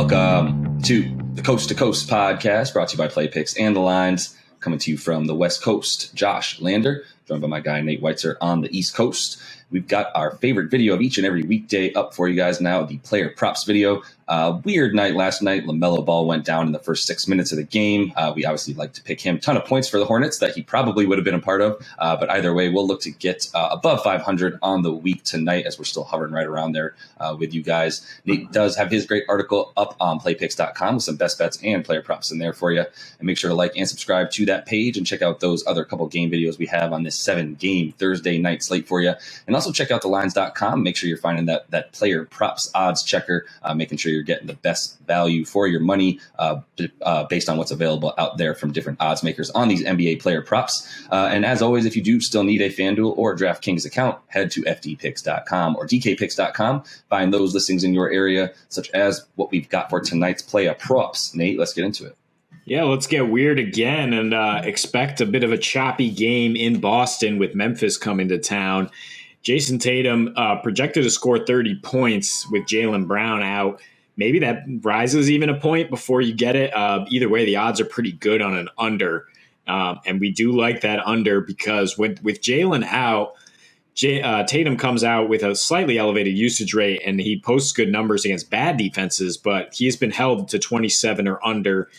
Welcome to the Coast to Coast podcast, brought to you by Play Picks and the Lines. Coming to you from the West Coast, Josh Lander, joined by my guy Nate Weitzer on the East Coast. We've got our favorite video of each and every weekday up for you guys now, the player props video. Weird night last night. LaMelo Ball went down in the first 6 minutes of the game. We obviously like to pick him. Ton of points for the Hornets that he probably would have been a part of. But either way, we'll look to get above 500 on the week tonight as we're still hovering right around there with you guys. Nate does have his great article up on playpicks.com with some best bets and player props in there for you. And make sure to like and subscribe to that page and check out those other couple game videos we have on this 7-game Thursday night slate for you. And also check out thelines.com. Make sure you're finding that player props odds checker, making sure you're getting the best value for your money based on what's available out there from different odds makers on these NBA player props. And as always, if you do still need a FanDuel or DraftKings account, head to fdpicks.com or dkpicks.com. Find those listings in your area, such as what we've got for tonight's player props. Nate, let's get into it. Yeah, let's get weird again and expect a bit of a choppy game in Boston with Memphis coming to town. Jayson Tatum projected to score 30 points with Jaylen Brown out. Maybe that rises even a point before you get it. Either way, the odds are pretty good on an under. And we do like that under because with Jaylen out, Tatum comes out with a slightly elevated usage rate and he posts good numbers against bad defenses, but he has been held to 27 or under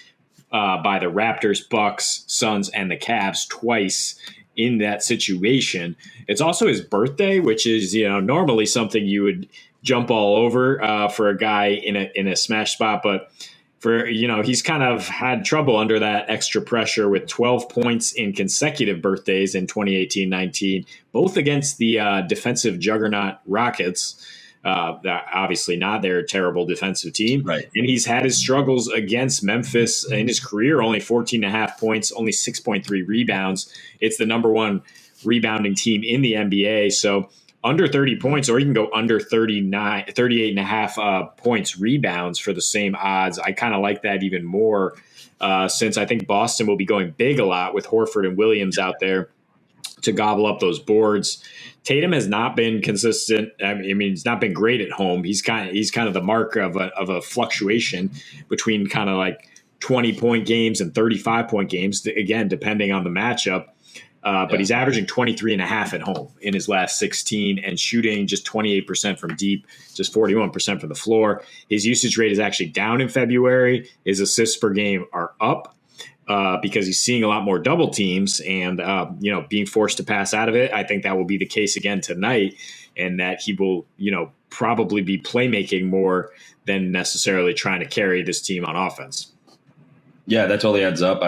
by the Raptors, Bucks, Suns, and the Cavs twice in that situation. It's also his birthday, which is, normally something you would jump all over for a guy in a smash spot. But for, he's kind of had trouble under that extra pressure with 12 points in consecutive birthdays in 2018-19, both against the defensive juggernaut Rockets. That obviously not their terrible defensive team. Right. And he's had his struggles against Memphis in his career, only 14.5 points, only 6.3 rebounds. It's the number one rebounding team in the NBA. So under 30 points, or you can go under 38.5 points rebounds for the same odds. I kind of like that even more since I think Boston will be going big a lot with Horford and Williams out there to gobble up those boards. Tatum has not been consistent. I mean, he's not been great at home. He's kind of the mark of a fluctuation between kind of like 20-point games and 35-point games, again, depending on the matchup. But he's averaging 23.5 at home in his last 16 and shooting just 28% from deep, just 41% from the floor. His usage rate is actually down in February. His assists per game are up because he's seeing a lot more double teams and, being forced to pass out of it. I think that will be the case again tonight, and that he will, probably be playmaking more than necessarily trying to carry this team on offense. Yeah, that totally adds up.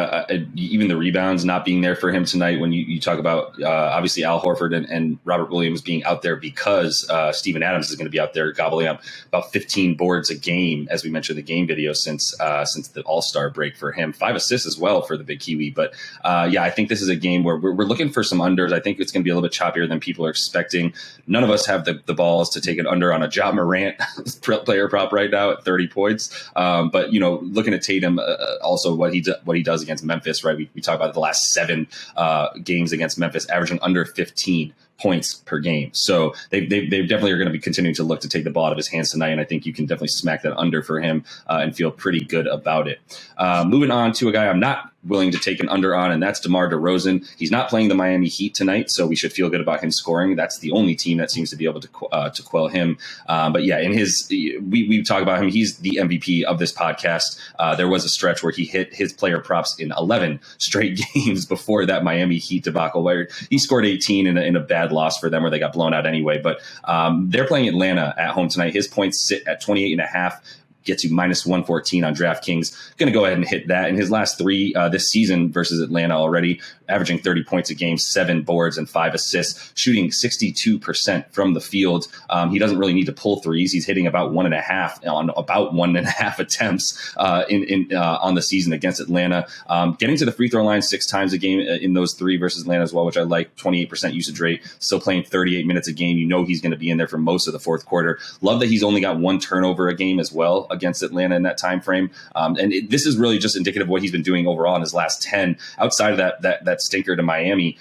Even the rebounds not being there for him tonight when you talk about obviously Al Horford and Robert Williams being out there because Steven Adams is going to be out there gobbling up about 15 boards a game, as we mentioned in the game video since the All-Star break for him. 5 assists as well for the big Kiwi. But I think this is a game where we're looking for some unders. I think it's going to be a little bit choppier than people are expecting. None of us have the balls to take an under on a Ja Morant player prop right now at 30 points. But looking at Tatum also what he does against Memphis, right? We talk about the last 7 games against Memphis, averaging under 15 points per game. So they definitely are going to be continuing to look to take the ball out of his hands tonight, and I think you can definitely smack that under for him and feel pretty good about it. Moving on to a guy I'm not willing to take an under on, and that's Demar DeRozan. He's not playing the Miami Heat tonight, so we should feel good about him scoring. That's the only team that seems to be able to quell him. But yeah, we talk about him. He's the MVP of this podcast. There was a stretch where he hit his player props in 11 straight games before that Miami Heat debacle, where he scored 18 in a bad loss for them where they got blown out anyway. But they're playing Atlanta at home tonight. His points sit at 28.5. Gets you minus 114 on DraftKings. Going to go ahead and hit that. In his last 3 this season versus Atlanta already, averaging 30 points a game, 7 boards and 5 assists, shooting 62% from the field. He doesn't really need to pull threes. He's hitting about 1.5 attempts on the season against Atlanta. Getting to the free throw line 6 times a game in those 3 versus Atlanta as well, which I like. 28% usage rate, still playing 38 minutes a game. He's going to be in there for most of the fourth quarter. Love that he's only got 1 turnover a game as well against Atlanta in that time frame. This is really just indicative of what he's been doing overall in his last 10. Outside of that stinker to Miami,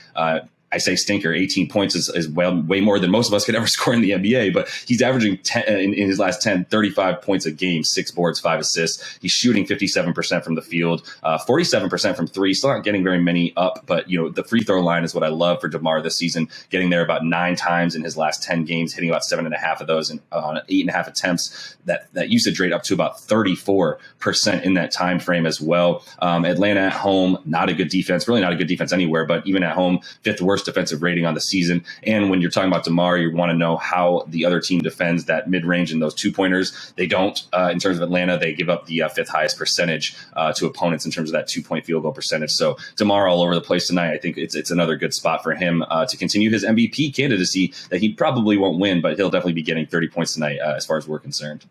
I say stinker. 18 points is way more than most of us could ever score in the NBA, but he's averaging 10, in his last 10, 35 points a game, 6 boards, 5 assists. He's shooting 57% from the field, 47% from three. Still not getting very many up, but the free throw line is what I love for DeMar this season, getting there about 9 times in his last 10 games, hitting about 7.5 of those on 8.5 attempts. That usage rate up to about 34% in that time frame as well. Atlanta at home, not a good defense, really not a good defense anywhere, but even at home, 5th worst defensive rating on the season. And when you're talking about DeMar, you want to know how the other team defends that mid-range and those 2-pointers. They don't. In terms of Atlanta, they give up the 5th highest percentage to opponents in terms of that 2-point field goal percentage. So DeMar all over the place tonight. I think it's another good spot for him to continue his MVP candidacy that he probably won't win, but he'll definitely be getting 30 points tonight as far as we're concerned.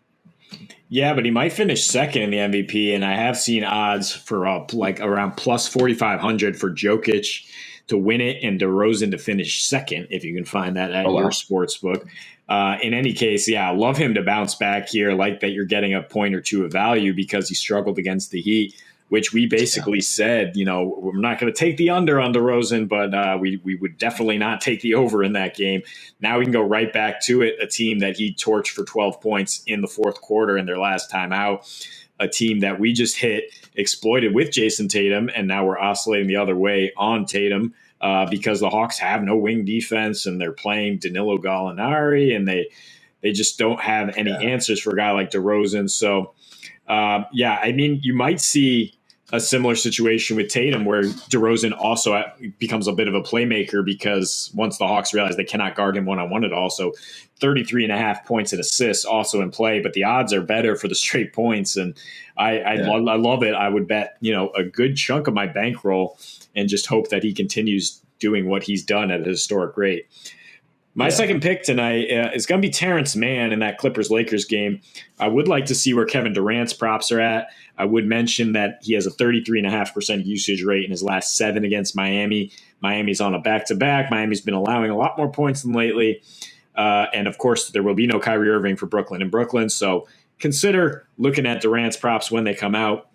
Yeah, but he might finish second in the MVP, and I have seen odds for around plus 4,500 for Jokic to win it and DeRozan to finish second, if you can find that at your sports book. In any case, I love him to bounce back here. Like that you're getting a point or two of value because he struggled against the Heat, which we basically said, we're not going to take the under on DeRozan, but we would definitely not take the over in that game. Now we can go right back to it, a team that he torched for 12 points in the fourth quarter in their last time out, a team that we just exploited with Jayson Tatum, and now we're oscillating the other way on Tatum because the Hawks have no wing defense, and they're playing Danilo Gallinari, and they just don't have any answers for a guy like DeRozan. So, you might see a similar situation with Tatum where DeRozan also becomes a bit of a playmaker because once the Hawks realize they cannot guard him one-on-one at all. So 33.5 points and assists also in play, but the odds are better for the straight points. And I love it. I would bet, a good chunk of my bankroll and just hope that he continues doing what he's done at a historic rate. My second pick tonight is going to be Terance Mann in that Clippers-Lakers game. I would like to see where Kevin Durant's props are at. I would mention that he has a 33.5% usage rate in his last 7 against Miami. Miami's on a back-to-back. Miami's been allowing a lot more points than lately. And, of course, there will be no Kyrie Irving for Brooklyn in Brooklyn. So consider looking at Durant's props when they come out.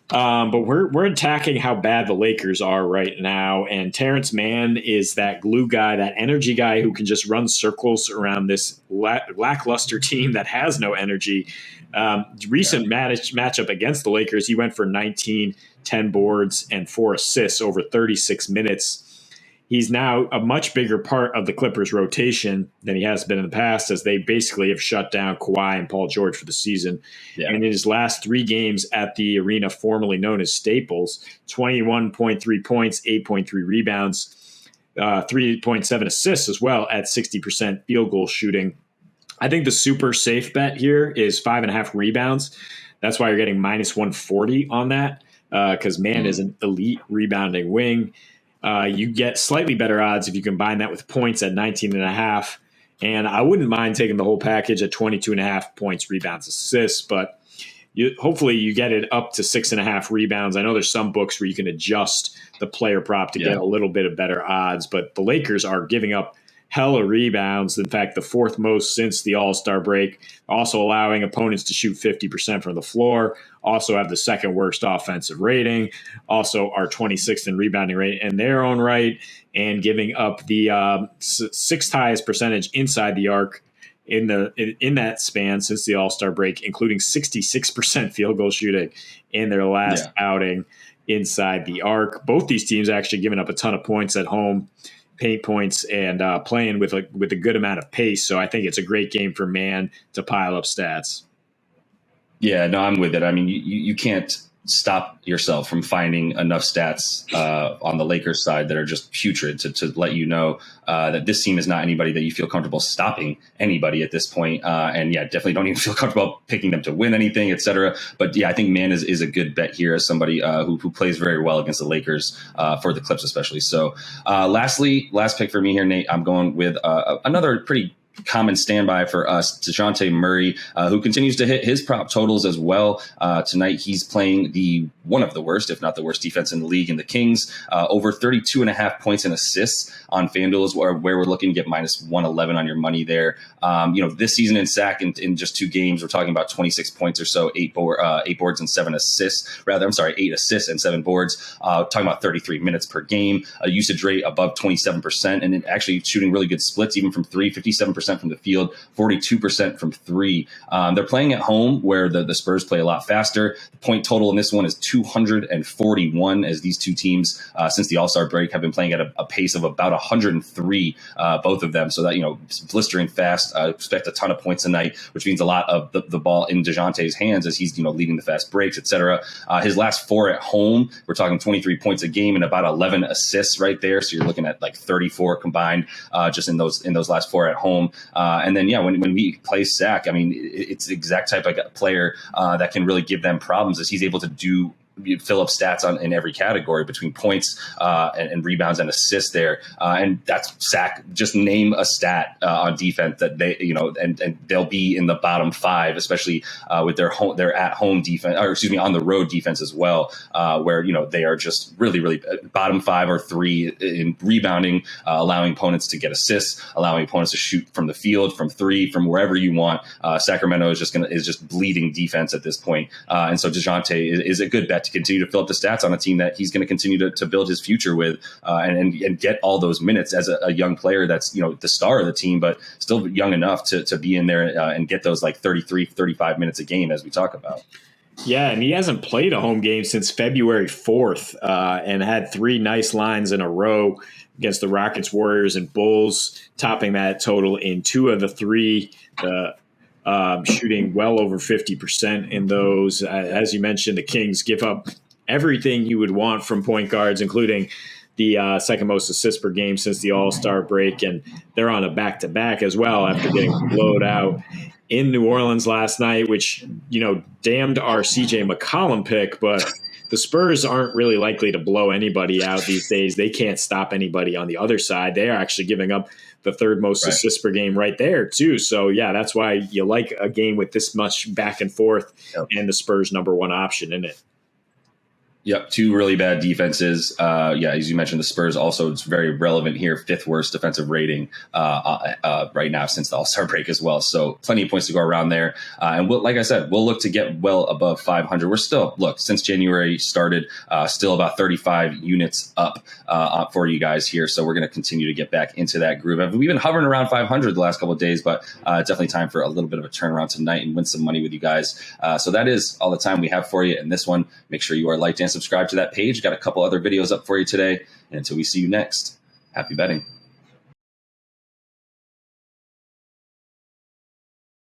But we're attacking how bad the Lakers are right now, and Terance Mann is that glue guy, that energy guy who can just run circles around this lackluster team that has no energy. Recent matchup against the Lakers, he went for 19, 10 boards, and 4 assists over 36 minutes. He's now a much bigger part of the Clippers rotation than he has been in the past, as they basically have shut down Kawhi and Paul George for the season. Yeah. And in his last 3 games at the arena formerly known as Staples, 21.3 points, 8.3 rebounds, 3.7 assists as well at 60% field goal shooting. I think the super safe bet here is 5.5 rebounds. That's why you're getting minus 140 on that because Mann is an elite rebounding wing. You get slightly better odds if you combine that with points at 19.5. And I wouldn't mind taking the whole package at 22.5 points, rebounds, assists, but hopefully you get it up to 6.5 rebounds. I know there's some books where you can adjust the player prop to get a little bit of better odds, but the Lakers are giving up hella rebounds. In fact, the 4th most since the All-Star break, also allowing opponents to shoot 50% from the floor, also have the 2nd worst offensive rating, also are 26th in rebounding rate in their own right, and giving up the 6th highest percentage inside the arc in that span since the All-Star break, including 66% field goal shooting in their last outing inside the arc. Both these teams actually giving up a ton of points at home, paint points, and playing with a good amount of pace. So I think it's a great game for Mann to pile up stats. Yeah, no, I'm with it. I mean, you can't stop yourself from finding enough stats on the Lakers side that are just putrid to let you know that this team is not anybody that you feel comfortable stopping anybody at this point. And definitely don't even feel comfortable picking them to win anything, et cetera. But I think Mann is a good bet here as somebody who plays very well against the Lakers for the Clips especially. So last pick for me here, Nate, I'm going with another pretty common standby for us, Dejounte Murray, who continues to hit his prop totals as well. Tonight, he's playing one of the worst, if not the worst defense in the league in the Kings. Over 32.5 points and assists on FanDuel is where we're looking to get minus 111 on your money there. This season in sack in just 2 games, we're talking about 26 points or so, 8 boards and 7 assists. 8 assists and 7 boards. Talking about 33 minutes per game, a usage rate above 27%, and actually shooting really good splits, even from 3, 57% from the field, 42% from 3. They're playing at home where the Spurs play a lot faster. The point total in this one is 241, as these two teams, since the All-Star break, have been playing at a pace of about 103, both of them. So that, blistering fast. Expect a ton of points tonight, which means a lot of the ball in DeJounte's hands as he's, leading the fast breaks, etc. His last 4 at home, we're talking 23 points a game and about 11 assists right there. So you're looking at like 34 combined just in those last 4 at home. And then, when we play sack, it's the exact type of player that can really give them problems, as he's able to fill up stats in every category between points and rebounds and assists there. And that's sack. Just name a stat on defense that they, and they'll be in the bottom 5, especially with their at home defense, on the road defense as well, where, they are just really, really bottom 5 or 3 in rebounding, allowing opponents to get assists, allowing opponents to shoot from the field, from 3, from wherever you want. Sacramento is just bleeding defense at this point. And so DeJounte is a good bet to continue to fill up the stats on a team that he's going to continue to build his future with, and get all those minutes as a young player that's, the star of the team, but still young enough to be in there and get those like 33, 35 minutes a game, as we talk about. Yeah, and he hasn't played a home game since February 4th, and had 3 nice lines in a row against the Rockets, Warriors, and Bulls, topping that total in 2 of the 3. Shooting well over 50% in those. As you mentioned, the Kings give up everything you would want from point guards, including the second most assists per game since the All-Star break, and they're on a back-to-back as well after getting blowed out in New Orleans last night, which, damned our CJ McCollum pick, but the Spurs aren't really likely to blow anybody out these days. They can't stop anybody on the other side. They are actually giving up the 3rd most assists per game right there too. So yeah, that's why you like a game with this much back and forth, and the Spurs number 1 option in it. Yep, 2 really bad defenses. As you mentioned, the Spurs also, it's very relevant here, 5th worst defensive rating right now since the All-Star break as well. So plenty of points to go around there. And like I said, we'll look to get well above 500. We're still, since January started, still about 35 units up for you guys here. So we're going to continue to get back into that groove. We've been hovering around 500 the last couple of days, but definitely time for a little bit of a turnaround tonight and win some money with you guys. So that is all the time we have for you in this one. Make sure you are liked and subscribe to that page. Got a couple other videos up for you today. And until we see you next, happy betting.